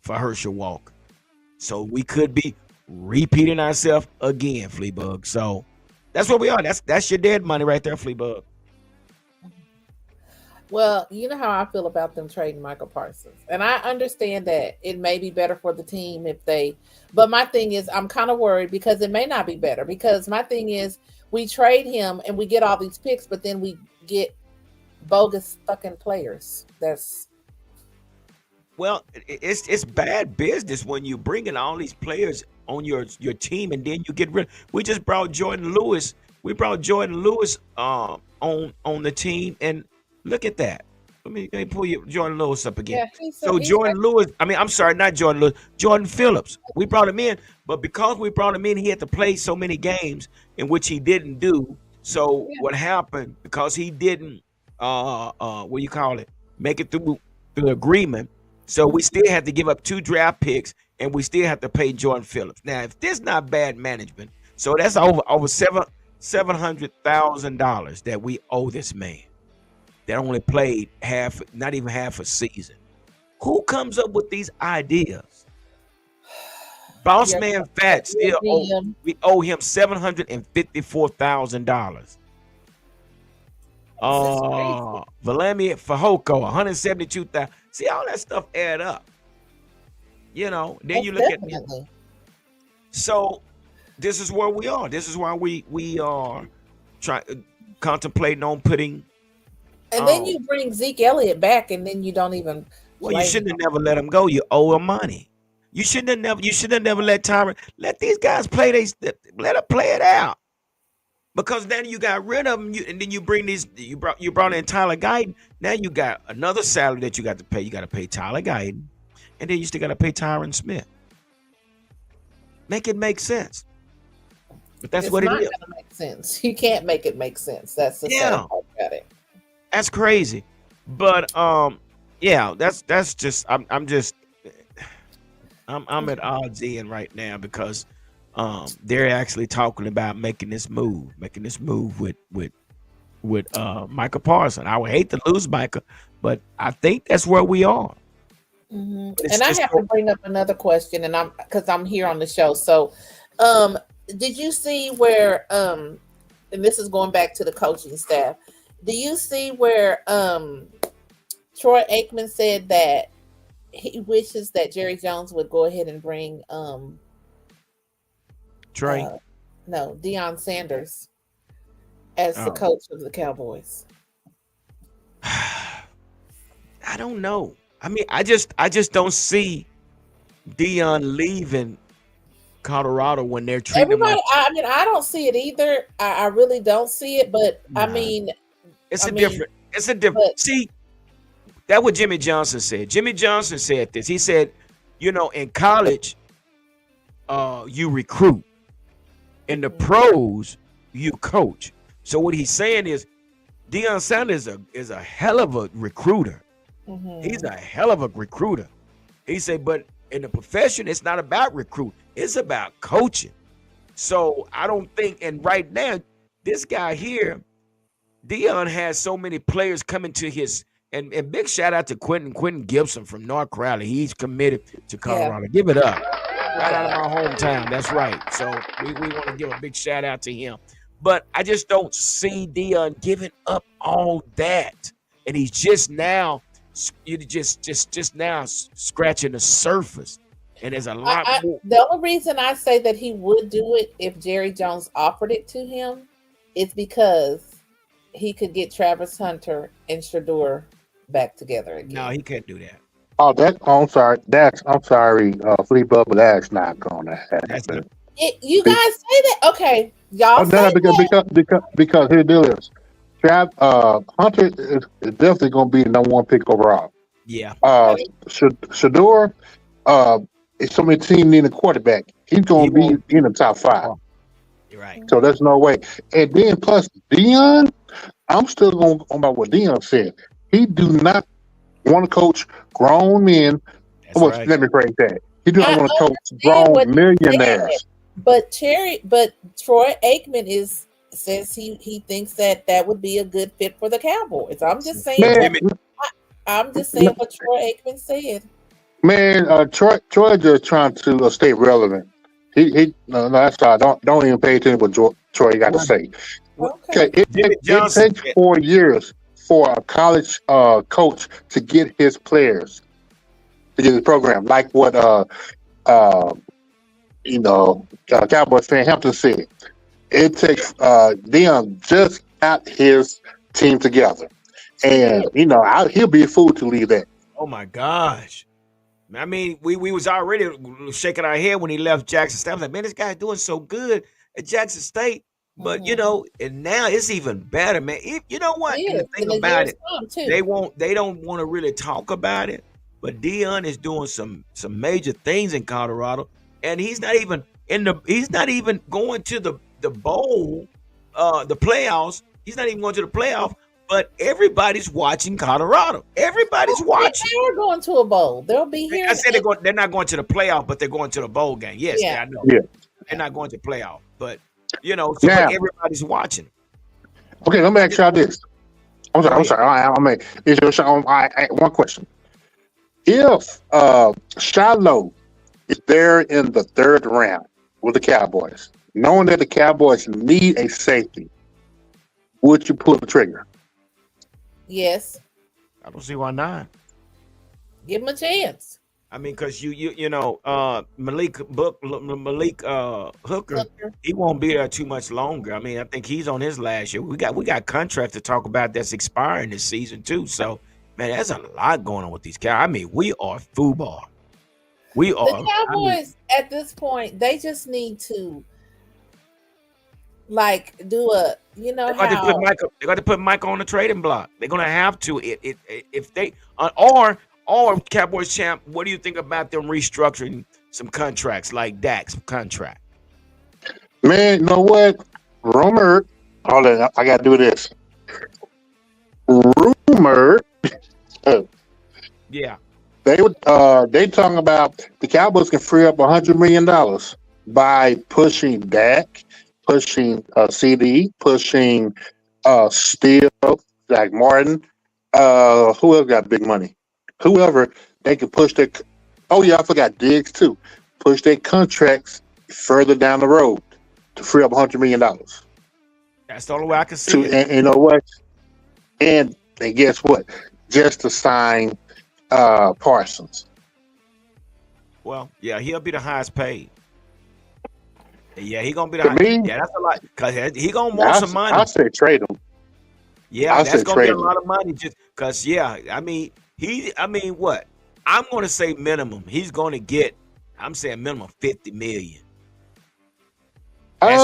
for Herschel Walker. So we could be repeating ourselves again, Fleabug. So that's where we are. That's your dead money right there, Fleabug. Well, you know how I feel about them trading Michael Parsons. And I understand that it may be better for the team if they, but my thing is, I'm kind of worried because it may not be better. Because my thing is, we trade him and we get all these picks, but then we get bogus fucking players. Well, it's bad business when you bring in all these players on your team and then you get rid. We just brought Jordan Lewis. We brought Jordan Lewis on the team, and look at that. Let me pull you Jordan Lewis up again. Yeah, So Jordan Lewis, I'm sorry, not Jordan Lewis, Jordan Phillips. We brought him in, but because we brought him in, he had to play so many games in which he didn't do. So what happened, because he didn't what do you call it? Make it through the agreement. So we still had to give up 2 draft picks, and we still have to pay Jordan Phillips. Now, if this not bad management, so that's over $700,000 that we owe this man that only played not even half a season. Who comes up with these ideas? Boss man Fat still we owe him $754,000. Vladimir Fahoko, 172,000. See, all that stuff add up. Then you look at. So this is where we are. This is why we are contemplating on putting. And then you bring Zeke Elliott back, and then you don't even. Well, you shouldn't have never let him go. You owe him money. You should have never let Tyron let these guys play. Let them play it out. Because then you got rid of them, and then you bring these. You brought in Tyler Guyton. Now you got another salary that you got to pay. You got to pay Tyler Guyton, and then you still got to pay Tyron Smith. Make it make sense. But that's what it is. It's not gonna make sense. You can't make it make sense. That's the sad part about it. That's crazy. But that's just. I'm at odds in right now because. They're actually talking about making this move with Michael Parsons. I would hate to lose Michael, but I think that's where we are. Mm-hmm. And I have to bring up another question, and because I'm here on the show. So, did you see where? And this is going back to the coaching staff. Do you see where Troy Aikman said that he wishes that Jerry Jones would go ahead and bring Deion Sanders as the coach of the Cowboys? I don't know. I mean, I just don't see Deion leaving Colorado when they're treating everybody. I don't see it either. I really don't see it. But it's a different. See, that's what Jimmy Johnson said. Jimmy Johnson said this. He said, in college, you recruit. In the pros, you coach. So what he's saying is, Deion Sanders is a hell of a recruiter. Mm-hmm. He's a hell of a recruiter. He said, but in the profession, it's not about recruit. It's about coaching. So I don't think, and right now, this guy here, Deion has so many players coming to his, and big shout out to Quentin Gibson from North Crowley. He's committed to Colorado. Yeah. Give it up. Right out of my hometown. That's right. So we want to give a big shout out to him. But I just don't see Deion giving up all that. And he's just now, just now scratching the surface. And there's a lot more. The only reason I say that he would do it if Jerry Jones offered it to him is because he could get Travis Hunter and Shedeur back together No, again. he can't do that. I'm sorry. I'm sorry, Flea Bubba. That's not gonna That's not. happen. You Be- guys say that? Okay, Oh y'all no, say no, because here the deal is, Hunter is definitely gonna be the number one pick overall. Yeah. Uh, Shador, uh, if so many teams need a quarterback, he's He gonna be won't in be. the top five. You're right. So there's no way. And then plus Dion, I'm still going on about what Dion said. He do not want to coach grown men. That's Well, right. let me phrase that. He do not I want to coach understand grown what you said, millionaires. but Troy Aikman says he thinks that would be a good fit for the Cowboys. I'm just saying Man, what Jimmy, I'm just saying what Troy Aikman said. Troy just trying to stay relevant. He no, that's all. Don't even pay attention to what Troy got to what, say. what, Okay, Okay. Jimmy it Johnson takes said. 4 years for a college coach to get his players to get his program, like what uh, Cowboys fan Hampton said. It takes Dion just got his team together, He did. and he'll be a fool to leave that. Oh my gosh. I mean, we was already shaking our head when he left Jackson State. I was like, man, this guy's doing so good at Jackson State. But Hmm. and now it's even better, man. You know It what? And the is thing in a about year's it, time too. they don't want to really talk about it. But Dion is doing some major things in Colorado, and he's not even going to the bowl, the playoffs. He's not even going to the playoff. But everybody's watching Colorado. Everybody's watching. They are going to a bowl. They'll be here. I said they're not going to the playoff, but they're going to the bowl game. Yes, Yeah. I know. Yeah. They're not going to playoff, but but Now, everybody's watching. okay, let me ask y'all this. I'm Go sorry. I'm ahead. sorry. I mean, it's your show. One question. If Shiloh is there in the third round with the Cowboys, knowing that the Cowboys need a safety, would you pull the trigger? Yes. I don't see why not. Give them a chance. I mean, because Malik Hooker, Hooker. he won't be there too much longer. I mean, I think he's on his last year. We got contracts to talk about that's expiring this season too. So, man, there's a lot going on with these guys. I mean, we are football. We The are. I mean, Cowboys at this point, they just need to like do a They're going to put how Mike. They're going to put Mike on the trading block. They're going to have to. If they or Cowboys champ. What do you think about them restructuring some contracts like Dak's contract? Man, you know what? Rumor. Hold on, I got to do this. Rumor. Yeah, They talking about the Cowboys can free up $100 million by pushing Dak, pushing CD, pushing Steele, Zach Martin. Who else got big money? Whoever they can push their. Oh yeah, I forgot Diggs too. Push their contracts further down the road to free up $100 million. that's the only way I can see it. And you know what? And guess what? Just to sign Parsons. Well, yeah, he'll be the highest paid. Yeah, he gonna be the To high. me, Yeah, that's a lot because he gonna want some money. I say trade him. Yeah, I that's say gonna be a trade him. lot of money just because. Yeah, I mean what? I'm gonna say minimum. He's gonna get. I'm saying minimum 50 million. That's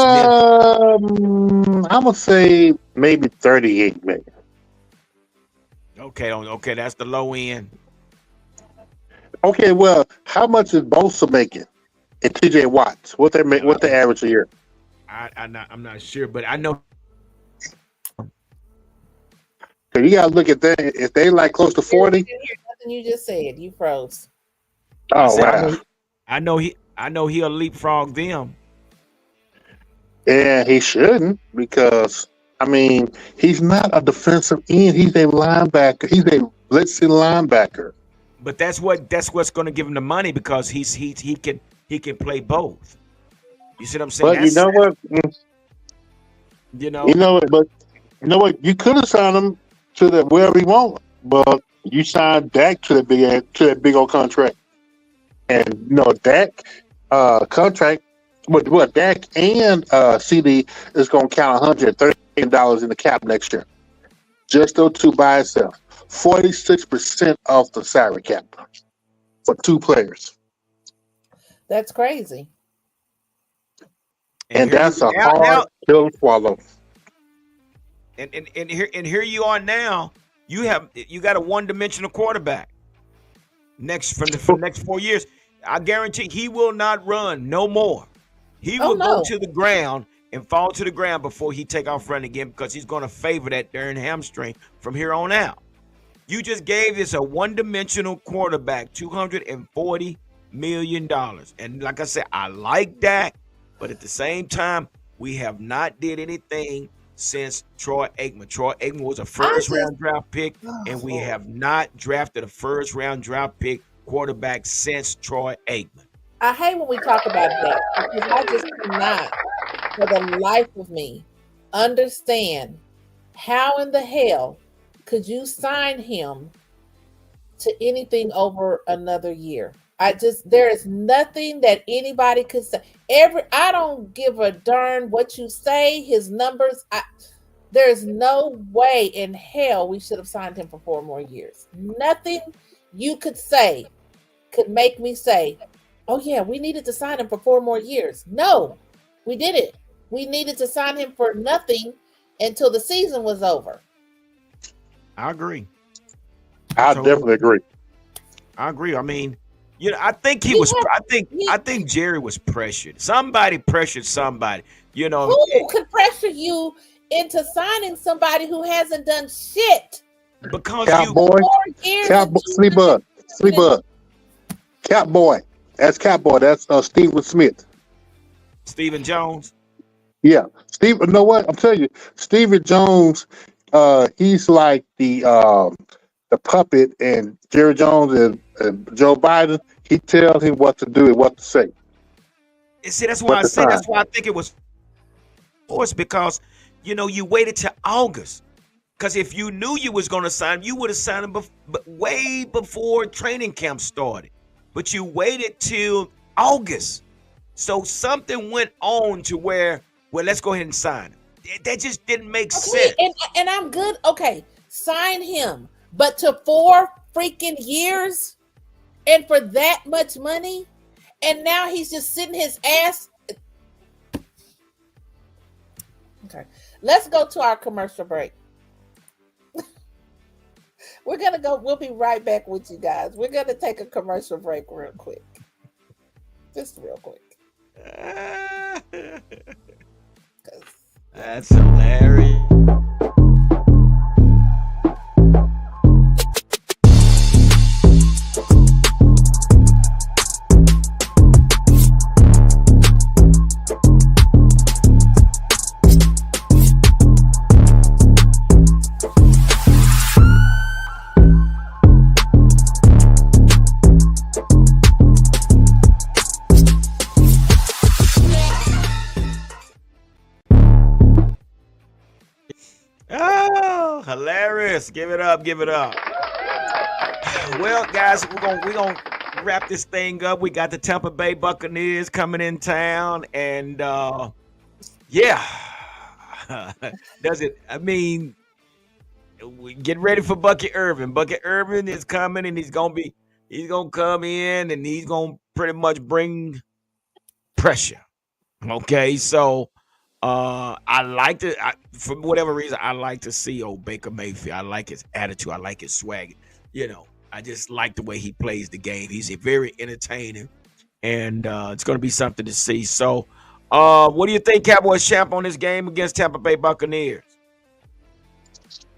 minimum. I'm gonna say maybe 38 million. Okay, that's the low end. Okay, well, how much is Bosa making? And TJ Watts, what they make? Well, What they average a year? I'm not sure, but I know. So you gotta look at that. If they like close to I 40, didn't hear nothing you just said. You froze. I oh said wow, I know he'll leapfrog them. yeah, he shouldn't because I mean he's not a defensive end. He's a linebacker. He's a blitzing linebacker. But that's what's going to give him the money because he can play both. You see what I'm saying? But you know what? You know what? But you know what? You could have signed him to the wherever he want, but you signed Dak to that big old contract, and Dak contract. What Dak and CD is going to count $130 million in the cap next year. Just those two by itself. 46% of the salary cap for two players, That's crazy. And and here you that's a now hard pill to swallow. and here you are now. You got a one-dimensional quarterback next for the next 4 years. I guarantee he will not run no more. He Oh will go no. to the ground and fall to the ground before he take off running again because he's going to favor that darn hamstring from here on out. You just gave this a one-dimensional quarterback $240 million, and like I said, I like that, but at the same time, we have not did anything since Troy Aikman. Troy Aikman was a I first just round draft pick, oh, and we Lord. have not drafted a first round draft pick quarterback since Troy Aikman. I hate when we talk about that because I just cannot, for the life of me, understand how in the hell could you sign him to anything over another year. I just there is nothing that anybody could say. I don't give a darn what you say, his numbers. There's no way in hell we should have signed him for 4 more years. Nothing you could say could make me say, "Oh yeah, we needed to sign him for 4 more years." No, we didn't. We needed to sign him for nothing until the season was over. I agree. I I totally definitely agree. I agree. I mean, I think he He was. had I think. he I think Jerry was pressured. Somebody pressured somebody. Who could pressure you into signing somebody who hasn't done shit because you Cowboy, 4 years and Cowboy, Flea 200 and Bud, Catboy. That's Catboy. That's Stephen Smith. Stephen Jones. Yeah, Steve. You know what? I'm telling you, Stephen Jones. He's like the puppet, and Jerry Jones and Joe Biden. He tells him what to do and what to say, And see, that's why what I to say. sign. That's why I think it was forced because you waited till August. Because if you knew you was going to sign him, you would have signed him way before training camp started. But you waited till August. So something went on to where, well, let's go ahead and sign him. That just didn't make okay, sense. and I'm good. Okay, sign him, but to 4 freaking years and for that much money, and now he's just sitting his ass. Okay, let's go to our commercial break. We're gonna go. We'll be right back with you guys. We're gonna take a commercial break real quick, just real quick. 'Cause, yeah. That's hilarious. Oh, hilarious. Give it up. Give it up. Well, guys, we're gonna wrap this thing up. We got the Tampa Bay Buccaneers coming in town, and yeah. Does it? I mean, get ready for Bucky Irvin. Bucky Irvin is coming, and he's gonna come in, and he's gonna pretty much bring pressure. Okay, so I like to for whatever reason I like to see old Baker Mayfield. I like his attitude. I like his swag. I just like the way he plays the game. He's a very entertaining, and it's going to be something to see. So, what do you think, Cowboys champ on this game against Tampa Bay Buccaneers?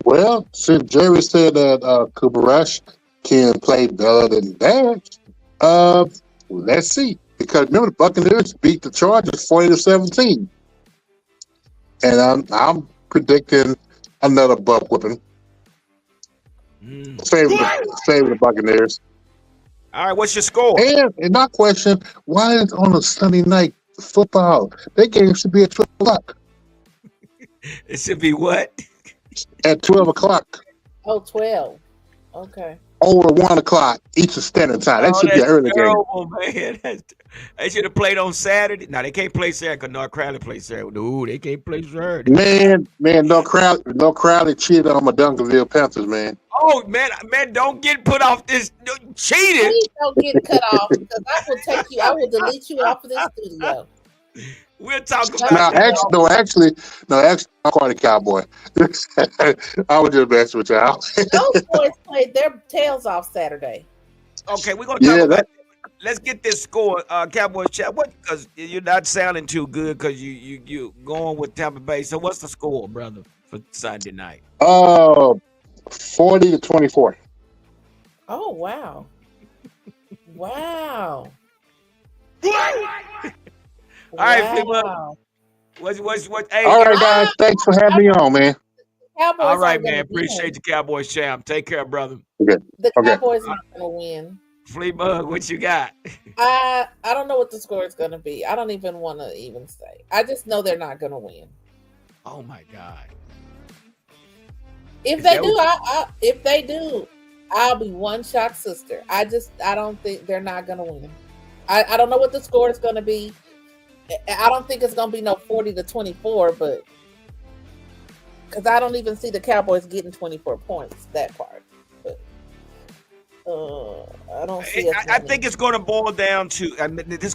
Well, since Jerry said that Cooper Rush can play better than that, let's see. Because remember, the Buccaneers beat the Chargers 40-17, and I'm predicting another buck whipping. Favor the Buccaneers. All right, what's your score? And my question: why is it on a Sunday night football? That game should be at 12 o'clock. It should be what? At 12 o'clock. Oh, 12. Okay. over 1 o'clock Eastern Standard Time. That Oh, should be an that's early game. terrible, man. They should have played on Saturday. Now they can't play Saturday because North Crowley plays Saturday. No, they can't play Saturday. Man, no Crowley cheated on my Duncanville Panthers, man. Oh man, don't get put off this cheated. Please don't get cut off because I will delete you off of this studio. We'll talk No, about that. Actually, I'm quite a Cowboy. I was just messing with y'all. Those boys played their tails off Saturday. Okay, we're gonna talk about. Let's get this score, Cowboys chat. What? Because you're not sounding too good because you going with Tampa Bay. So what's the score, brother, for Sunday night? 40-24. Oh wow! Wow! All right, wow. What? Hey, all right, guys. Thanks for having me on, man. Cowboys all right, man. Appreciate the Cowboys champ. Take care, brother. Okay. The Cowboys are going to win. Fleabug, what you got? I don't know what the score is going to be. I don't even want to even say. I just know they're not going to win. Oh my God! If they do, I'll be one shot sister. I don't think they're not going to win. I don't know what the score is going to be. I don't think it's going to be no 40-24, but because I don't even see the Cowboys getting 24 points that part. But I don't see it. I think it's going to boil down to. I mean, this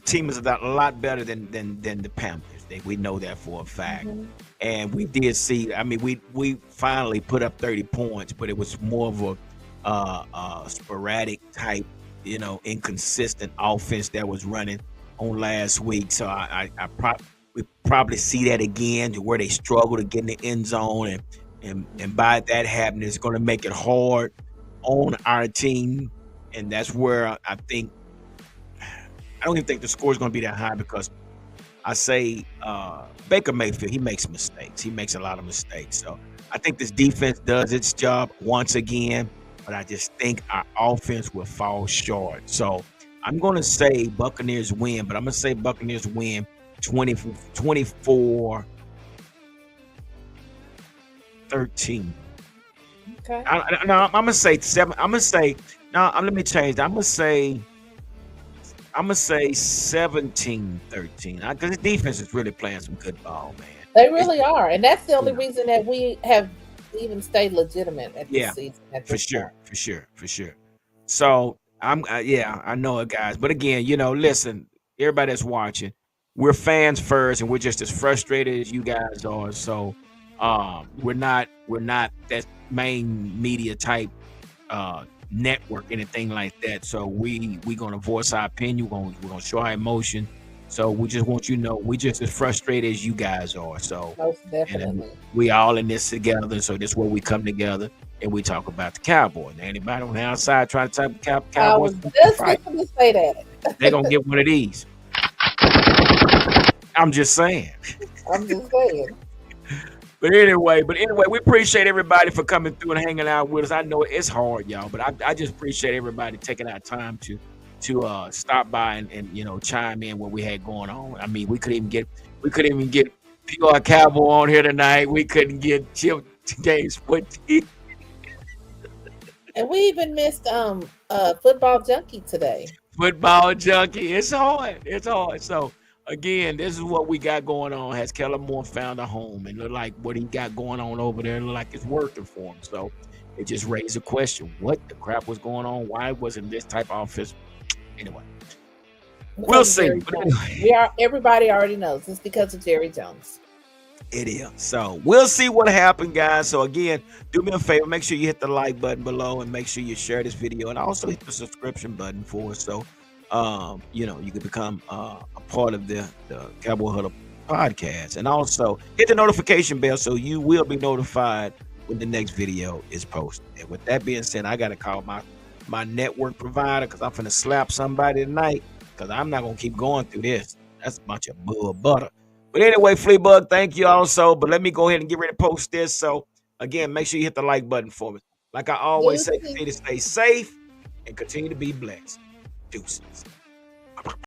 team is a lot better than the Panthers. We know that for a fact. Mm-hmm. And we did see. I mean, we finally put up 30 points, but it was more of a sporadic type, inconsistent offense that was running on last week. So we probably see that again, to where they struggle to get in the end zone, and by that happening, it's going to make it hard on our team. And that's where I think I don't even think the score is going to be that high, because I say Baker Mayfield, he makes mistakes. He makes a lot of mistakes. So I think this defense does its job once again, but I just think our offense will fall short. So I'm going to say Buccaneers win, but I'm going to say Buccaneers win 24-13. Okay. I'm going to say 7. I'm going to say, let me change that. I'm going to say 17-13. Because the defense is really playing some good ball, man. They really are. And that's the only reason that we have even stayed legitimate at this season. For sure. So I know it, guys. But again, listen, everybody that's watching, we're fans first, and we're just as frustrated as you guys are. So we're not that main media type network, anything like that. So we're gonna voice our opinion. We're gonna show our emotion. So we just want you to know we're just as frustrated as you guys are. So most definitely, we all in this together. So this is where we come together and we talk about the Cowboys. Now, anybody on the outside trying to type the Cowboys, I was just going to say that they're gonna get one of these. I'm just saying. But anyway, we appreciate everybody for coming through and hanging out with us. I know it's hard, y'all, but I just appreciate everybody taking our time to stop by and chime in what we had going on. I mean, we couldn't even get PR Cowboy on here tonight. We couldn't get Chip Games put. And we even missed Football Junkie today. Football Junkie. It's hard. So again, this is what we got going on. Has Kellen Moore found a home, and look like what he got going on over there look like it's working for him. So it just raised a question: what the crap was going on? Why wasn't this type of offense? Anyway, we'll see. Everybody already knows it's because of Jerry Jones. It is. So we'll see what happened, guys. So again, do me a favor, make sure you hit the like button below, and make sure you share this video, and also hit the subscription button for us. So you can become a part of the Cowboy Huddle podcast, and also hit the notification bell so you will be notified when the next video is posted. And with that being said, I got to call my network provider, because I'm finna slap somebody tonight, because I'm not gonna keep going through this. That's a bunch of butter. But anyway, Fleabug, thank you also. But let me go ahead and get ready to post this. So again, make sure you hit the like button for me. Like I always say, continue to stay safe and continue to be blessed. Deuces.